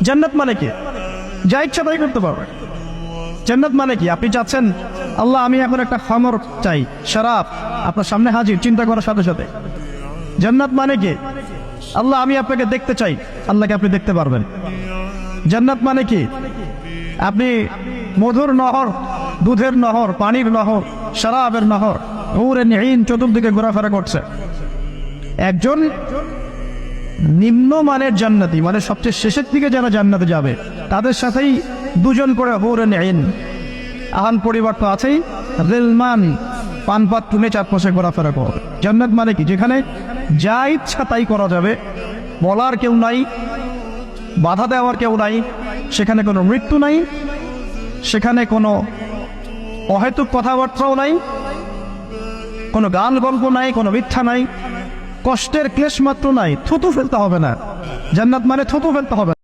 জান্নাত মানে কি? যা ইচ্ছা তাই করতে পারবে। জান্নাত মানে কি? আপনি চাচ্ছেন আল্লাহ আমি এখন একটা খামর চাই, শরাব আপনার সামনে হাজির, চিন্তা করার সাথে সাথে। জান্নাত মানে কি? আল্লাহ আমি আপনাকে দেখতে চাই, আল্লাহকে আপনি দেখতে পারবেন। জান্নাত মানে কি? আপনি মধুর নহর, দুধের নহর, পানির নহর, শরাবের নহর, হুরে নিন চতুর্দিকে ঘোরাফেরা করছে। একজন নিম্নমানের জান্নাতি, মানে সবচেয়ে শেষের দিকে যারা জান্নাতে যাবে, তাদের সাথেই দুজন করে হুরে নিন। আহান পরিবার তো আছেই, রেলমান পানপাত তুলে চারপাশে ঘোরাফেরা করবে। জান্নাত মানে কি? যেখানে যা ইচ্ছা তাই করা যাবে, বলার কেউ নাই, বাধা দেওয়ার কেউ নাই, সেখানে কোনো মৃত্যু নাই, সেখানে কোনো অহেতুক কথাবার্তাও নাই, কোনো গান গল্প নাই, কোনো মিথ্যা নাই, কষ্টের ক্লেশ মাত্র নাই, থুতু ফেলতে হবে না। জান্নাত মানে থুতু ফেলতে হবে না।